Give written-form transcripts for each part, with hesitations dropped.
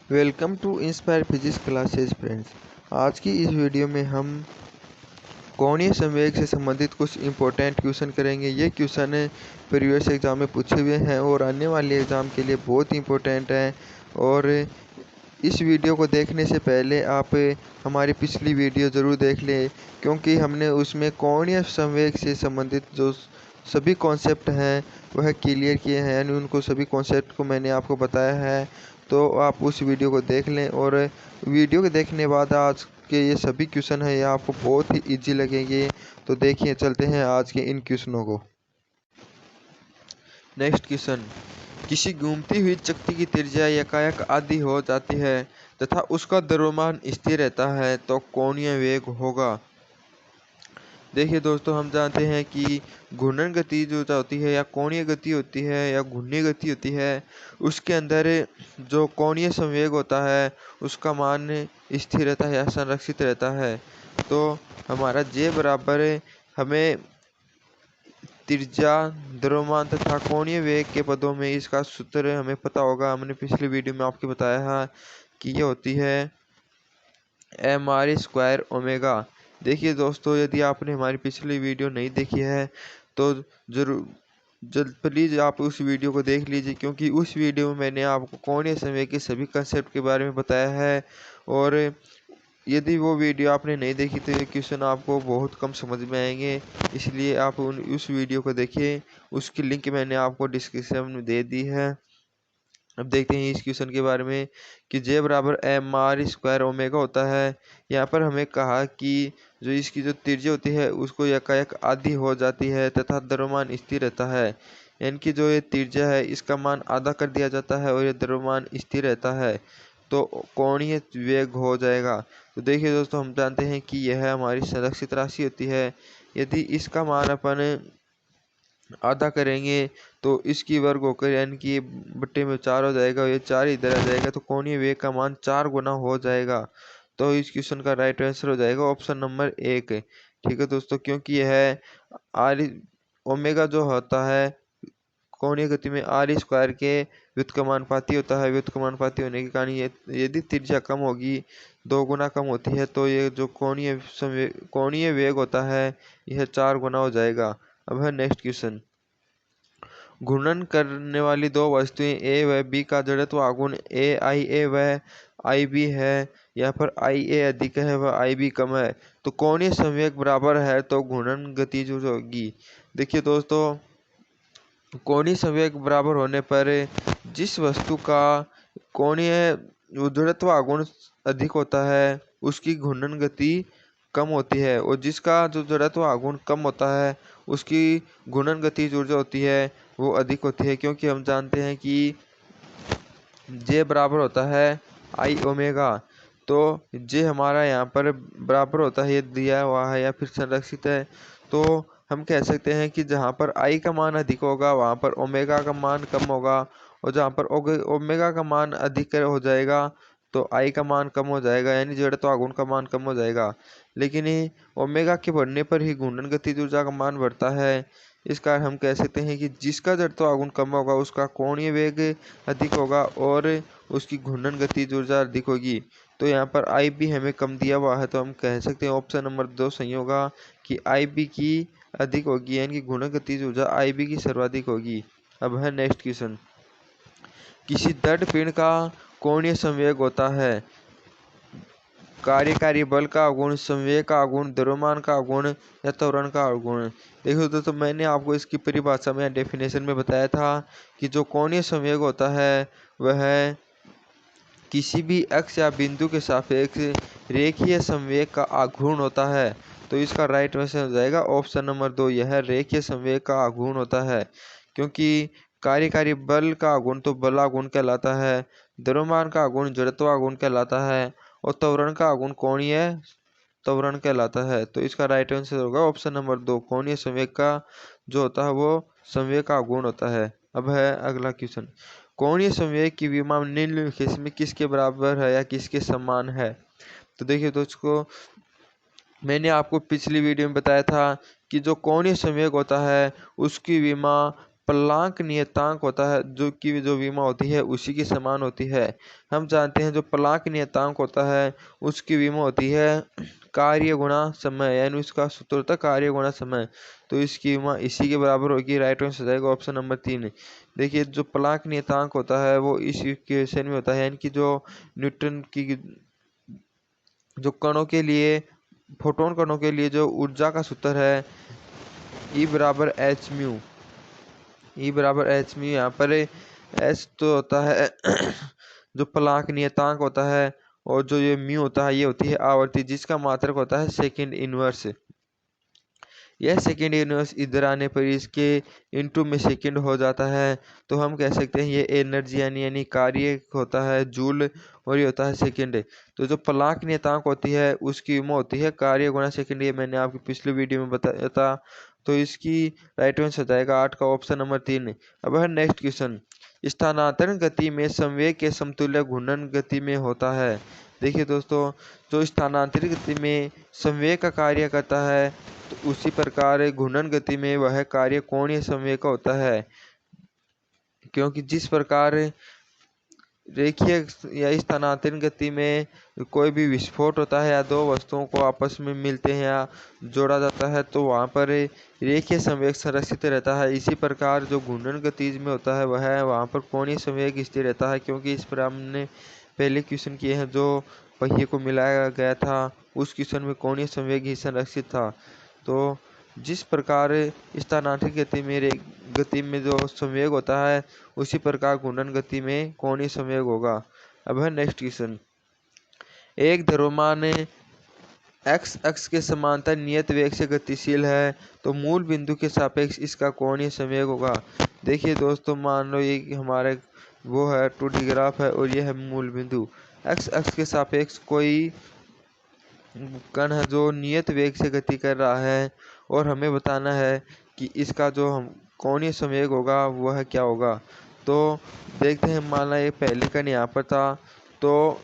Welcome to inspire physics classes friends. आज की इस वीडियो में हम कोणीय संवेग से संबंधित कुछ इम्पोर्टेंट क्वेश्चन करेंगे। ये क्वेश्चन प्रीवियस एग्ज़ाम में पूछे हुए हैं और आने वाले एग्ज़ाम के लिए बहुत ही इम्पोर्टेंट हैं। और इस वीडियो को देखने से पहले आप हमारी पिछली वीडियो ज़रूर देख लें, क्योंकि हमने उसमें कोणीय संवेग से संबंधित जो सभी कॉन्सेप्ट हैं वह क्लियर किए हैं, यानी उनको सभी कॉन्सेप्ट को मैंने आपको बताया है। तो आप उस वीडियो को देख लें और वीडियो के देखने बाद आज के ये सभी क्वेश्चन हैं ये आपको बहुत ही इजी लगेंगे। तो देखिए, चलते हैं आज के इन क्वेश्चनों को। नेक्स्ट क्वेश्चन, किसी घूमती हुई चकती की त्रिज्या एकाएक आधी हो जाती है तथा उसका द्रव्यमान स्थिर रहता है तो कोणीय वेग होगा। देखिए दोस्तों, हम जानते हैं कि घूर्णन गति जो होती है या कोणीय गति होती है या घूर्णी गति होती है, उसके अंदर जो कोणीय संवेग होता है उसका मान स्थिर रहता है या संरक्षित रहता है। तो हमारा जे बराबर हमें त्रिज्या, द्रव्यमान तथा कोणीय वेग के पदों में इसका सूत्र हमें पता होगा। हमने पिछली वीडियो में आपको बताया है कि ये होती है mr² ओमेगा। देखिए दोस्तों, यदि आपने हमारी पिछली वीडियो नहीं देखी है तो जल्द प्लीज़ आप उस वीडियो को देख लीजिए, क्योंकि उस वीडियो में मैंने आपको कोणीय संवेग के सभी कंसेप्ट के बारे में बताया है। और यदि वो वीडियो आपने नहीं देखी तो ये क्वेश्चन आपको बहुत कम समझ में आएंगे, इसलिए आप उस वीडियो को देखिए। उसकी लिंक मैंने आपको डिस्क्रिप्शन में दे दी है। अब देखते हैं इस क्वेश्चन के बारे में कि जे बराबर mr² ओमेगा होता है। यहाँ पर हमें कहा कि जो इसकी जो त्रिज्या होती है उसको एकाएक आधी हो जाती है तथा द्रव्यमान स्थिर रहता है, यानी कि जो ये त्रिज्या है इसका मान आधा कर दिया जाता है और ये द्रव्यमान स्थिर रहता है तो कोणीय वेग हो जाएगा। तो देखिए दोस्तों, हम जानते हैं कि यह हमारी संरक्षित राशि होती है। यदि इसका मान अपन आधा करेंगे तो इसकी वर्ग होकर यानी कि बट्टे में 4 हो जाएगा, ये 4 इधर आ जाएगा तो कोणीय वेग का मान 4 गुना हो जाएगा। तो इस क्वेश्चन का राइट आंसर हो जाएगा ऑप्शन नंबर 1। ठीक है दोस्तों, क्योंकि यह आर ओमेगा जो होता है कोणीय गति में r² के व्युत्क्रमानुपाती होता है। व्युत्क्रमानुपाती होने के कारण यदि त्रिज्या कम होगी, 2 गुना कम होती है, तो ये जो कोणीय वेग होता है यह 4 गुना हो जाएगा। अब है नेक्स्ट क्वेश्चन, घूर्णन करने वाली दो वस्तुएं ए व बी का जड़त्व आघूर्ण AIA व IB है। यहाँ पर IA अधिक है व IB कम है, तो कोणीय संवेग बराबर है तो घूर्णन गति जो होगी। देखिए दोस्तों, कोणीय संवेग बराबर होने पर जिस वस्तु का कोणीय जड़त्व आघूर्ण अधिक होता है उसकी घूर्णन गति कम होती है, और जिसका जो जड़त्व आघूर्ण कम होता है उसकी घूर्णन गति जो होती है वो अधिक होती है। क्योंकि हम जानते हैं कि जे बराबर होता है I ओमेगा, तो जे हमारा यहाँ पर बराबर होता है, ये दिया हुआ है या फिर संरक्षित है। तो हम कह सकते हैं कि जहाँ पर I का मान अधिक होगा वहाँ पर ओमेगा का मान कम होगा, और जहाँ पर ओमेगा का मान अधिक हो जाएगा तो I का मान कम हो जाएगा, यानी जड़त्व आघूर्ण का मान कम हो जाएगा। लेकिन ओमेगा के बढ़ने पर ही घूर्णन गतिज ऊर्जा का मान बढ़ता है। इस कारण हम कह सकते हैं कि जिसका जड़त्व आघूर्ण कम होगा उसका कोणीय वेग अधिक होगा और उसकी घूर्णन गतिज ऊर्जा अधिक होगी। तो यहाँ पर IB हमें कम दिया हुआ है, तो हम कह सकते हैं ऑप्शन नंबर 2 सही होगा कि IB की अधिक होगी, यानी कि घूर्णन गतिज ऊर्जा IB की सर्वाधिक होगी। अब है नेक्स्ट क्वेश्चन, किसी दृढ़ पिंड का कोणीय संवेग होता है कार्यकारी बल का अवगुण, संवेग का अवगुण, द्रव्यमान का अवगुण या त्वरण का अवगुण। देखो दोस्तों, मैंने आपको इसकी परिभाषा में डेफिनेशन में बताया था कि जो कोणीय संवेग होता है वह किसी भी अक्ष या बिंदु के सापेक्ष रेखीय संवेग का आघूर्ण होता है। तो इसका राइट आंसर हो जाएगा ऑप्शन नंबर 2, यह रेखीय संवेग का आघूर्ण होता है। क्योंकि कार्यकारी बल का आघूर्ण तो बल आघूर्ण कहलाता है, द्रव्यमान का आघूर्ण जड़त्व आघूर्ण कहलाता है, और त्वरण का आघूर्ण कोणीय त्वरण कहलाता है। तो इसका राइट आंसर होगा ऑप्शन नंबर 2, कोणीय संवेग का जो होता है वो संवेग का आघूर्ण होता है। अब है अगला क्वेश्चन, कोणीय संवेग की विमा निम्नलिखित में किसके बराबर है या किसके समान है। तो देखिए दोस्तों, मैंने आपको पिछली वीडियो में बताया था कि जो कोणीय संवेग होता है उसकी विमा प्लांक नियतांक होता है जो विमा होती है उसी की समान होती है। हम जानते हैं जो प्लांक नियतांक होता है उसकी विमा होती है कार्य गुणा समय, यानी उसका सूत्र होता है कार्य गुणा समय। तो इसकी विमा इसी के बराबर होगी। राइट आंसर हो जाएगा ऑप्शन नंबर 3। देखिए जो प्लांक नियतांक होता है वो इस इक्वेशन में होता है, यानी कि जो न्यूटन की जो कणों के लिए फोटोन कणों के लिए जो ऊर्जा का सूत्र है E बराबर एच म्यू। ई बराबर एच म्यू, यहाँ पर एच तो होता है जो प्लांक नियतांक होता है, और जो ये म्यू होता है ये होती है आवर्ती, जिसका मात्रक होता है सेकंड इनवर्स। यह सेकंड इनवर्स इधर आने पर इसके इनटू में सेकंड हो जाता है। तो हम कह सकते हैं ये एनर्जी यानी कार्य होता है जूल, और ये होता है सेकंड। तो जो प्लांक नियतांक होती है उसकी विमा होती है कार्य गुणा सेकंड। ये मैंने आपकी पिछले वीडियो में बताया था। तो इसकी राइट आंसर हो जाएगा 8 का ऑप्शन नंबर 3। अब है नेक्स्ट क्वेश्चन। स्थानांतरण गति में संवेग के समतुल्य घूर्णन गति में होता है। देखिए दोस्तों, जो स्थानांतरित गति में संवेग का कार्य करता है तो उसी प्रकार घूर्णन गति में वह कार्य कोणीय संवेग का होता है, क्योंकि जिस प्रकार रेखीय या स्थानांतरण गति में कोई भी विस्फोट होता है या दो वस्तुओं को आपस में मिलते हैं या जोड़ा जाता है तो वहाँ पर रेखीय संवेग संरक्षित रहता है। इसी प्रकार जो घूर्णन गति में होता है वह वहाँ पर कोणीय संवेग स्थिर रहता है, क्योंकि इस पर हमने पहले क्वेश्चन किए हैं जो पहिए को मिलाया गया था उस क्वेश्चन में कोणीय संवेग ही संरक्षित था। तो जिस प्रकार स्थानांतरित गति में जो संवेग होता है उसी प्रकार घूर्णन गति में कोणीय संवेग होगा। अब है नेक्स्ट क्वेश्चन। एक द्रव्यमान एक्स अक्ष के समांतर नियत वेग से गतिशील है तो मूल बिंदु के सापेक्ष इसका कोणीय संवेग होगा। देखिए दोस्तों, मान लो ये हमारे वो है 2D ग्राफ है और ये है मूल बिंदु। एक्स अक्ष के सापेक्ष कोई कण है जो नियत वेग से गति कर रहा है, और हमें बताना है कि इसका जो हम कोणीय संवेग होगा वह क्या होगा। तो देखते हैं, मान लो ये पहले कण यहाँ पर था तो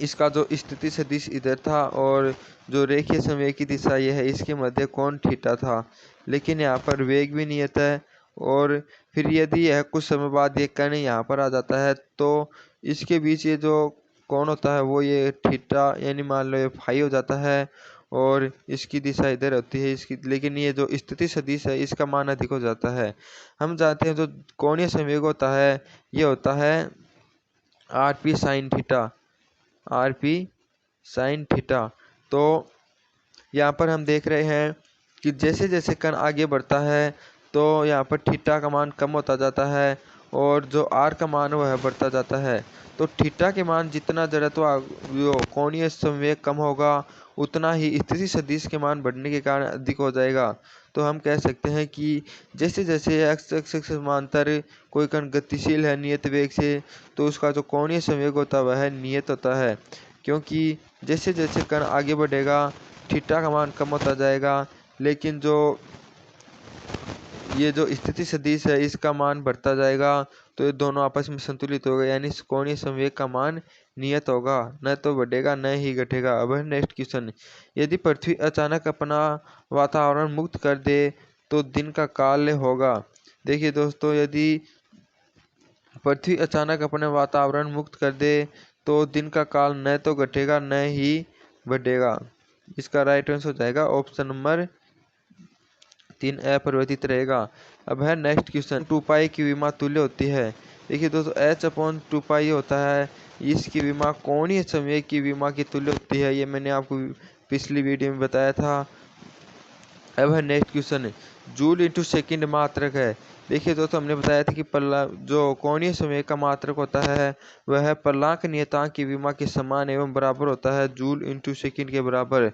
इसका जो स्थिति सदिश इधर था और जो रेखीय संवेग की दिशा यह है, इसके मध्य कोण थीटा था, लेकिन यहाँ पर वेग भी नियत है। और फिर यदि यह कुछ समय बाद ये कण यहाँ पर आ जाता है तो इसके बीच ये जो कोण होता है वो ये थीटा यानी मान लो ये फाई हो जाता है, और इसकी दिशा इधर होती है इसकी, लेकिन ये जो स्थिति सदिश है इसका मान अधिक हो जाता है। हम जानते हैं जो कोणीय संवेग होता है ये होता है R P sine theta, R P sine theta. तो यहाँ पर हम देख रहे हैं कि जैसे जैसे कण आगे बढ़ता है तो यहाँ पर थीटा का मान कम होता जाता है और जो आर का मान वह बढ़ता जाता है। तो थीटा के मान जितना जड़त्व जो कोणीय संवेग कम होगा उतना ही स्थिति सदिश के मान बढ़ने के कारण अधिक हो जाएगा। तो हम कह सकते हैं कि जैसे जैसे एक्स अक्ष के समांतर कोई कण गतिशील है नियत वेग से तो उसका जो कोणीय संवेग होता है वह नियत होता है, क्योंकि जैसे जैसे कण आगे बढ़ेगा थीटा का मान कम होता जाएगा, लेकिन जो ये जो स्थिति सदिश है इसका मान बढ़ता जाएगा। तो ये दोनों आपस में संतुलित होगा, यानी कोणीय संवेग का मान नियत होगा, न तो बढ़ेगा न ही घटेगा। अब है नेक्स्ट क्वेश्चन। यदि पृथ्वी अचानक अपना वातावरण मुक्त कर दे तो दिन का काल होगा। देखिए दोस्तों, यदि पृथ्वी अचानक अपने वातावरण मुक्त कर दे तो दिन का काल न तो घटेगा न ही बढ़ेगा। इसका राइट आंसर हो जाएगा ऑप्शन नंबर 3 अपरिवर्तित रहेगा। अब है नेक्स्ट क्वेश्चन। 2 पाई की विमा तुल्य होती है। देखिए दोस्तों, h/2 पाई होता है, इसकी विमा कोणीय संवेग की विमा की तुल्य होती है। ये मैंने आपको पिछली वीडियो में बताया था। अब है next question. Joule into second मात्रक है। देखिए दोस्तों, हमने बताया था कि जो कोणीय संवेग का मात्रक होता है वह प्लांक नियतांक की विमा के समान एवं बराबर होता है, जूल इंटू सेकेंड के बराबर।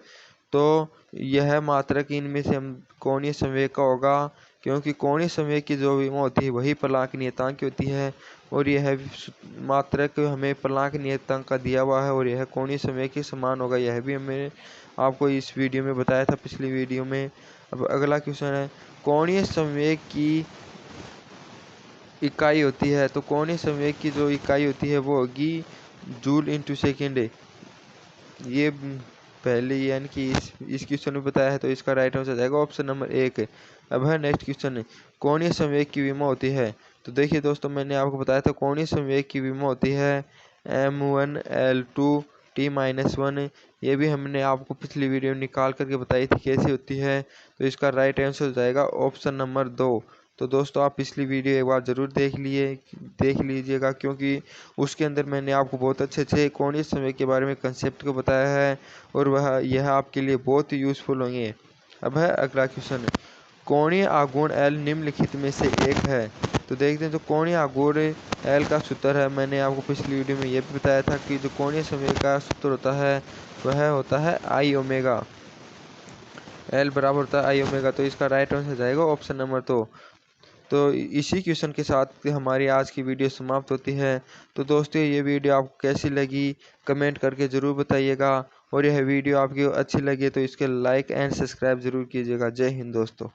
तो यह मात्रक इनमें से हम कोणीय संवेग का होगा, क्योंकि कोणीय संवेग की जो विमा होती है वही प्लांक नियतांक की होती है, और यह मात्रक हमें प्लांक नियतांक का दिया हुआ है और यह कोणीय संवेग के समान होगा। यह भी हमने आपको इस वीडियो में बताया था, पिछली वीडियो में। अब अगला क्वेश्चन है, कोणीय संवेग की इकाई होती है। तो कोणीय संवेग की जो इकाई होती है वो होगी जूल इंटू सेकेंड। ये पहले यानी कि इस क्वेश्चन में बताया है, तो इसका राइट आंसर जाएगा ऑप्शन नंबर 1। अब है नेक्स्ट क्वेश्चन, कोणीय संवेग की विमा होती है। तो देखिए दोस्तों, मैंने आपको बताया था कोणीय संवेग की विमा होती है m1l2t-1। ये भी हमने आपको पिछली वीडियो में निकाल करके बताई थी कैसी होती है। तो इसका राइट आंसर हो जाएगा ऑप्शन नंबर 2। तो दोस्तों, आप पिछली वीडियो एक बार ज़रूर देख लीजिएगा, क्योंकि उसके अंदर मैंने आपको बहुत अच्छे कोणीय संवेग के बारे में कंसेप्ट को बताया है, और यह आपके लिए बहुत ही यूज़फुल होंगे। अब है अगला क्वेश्चन, कोणीय आघूर्ण L निम्नलिखित में से एक है। तो देखते हैं, जो कोणीय आघूर्ण L का सूत्र है, मैंने आपको पिछली वीडियो में यह भी बताया था कि जो कोणीय संवेग का सूत्र होता है वह होता है I ओमेगा। L बराबर होता है I ओमेगा। तो इसका राइट आंसर जाएगा ऑप्शन नंबर 2। तो इसी क्वेश्चन के साथ हमारी आज की वीडियो समाप्त होती है। तो दोस्तों, ये वीडियो आपको कैसी लगी कमेंट करके ज़रूर बताइएगा, और यह वीडियो आपकी अच्छी लगी तो इसके लाइक एंड सब्सक्राइब ज़रूर कीजिएगा। जय हिंद दोस्तों।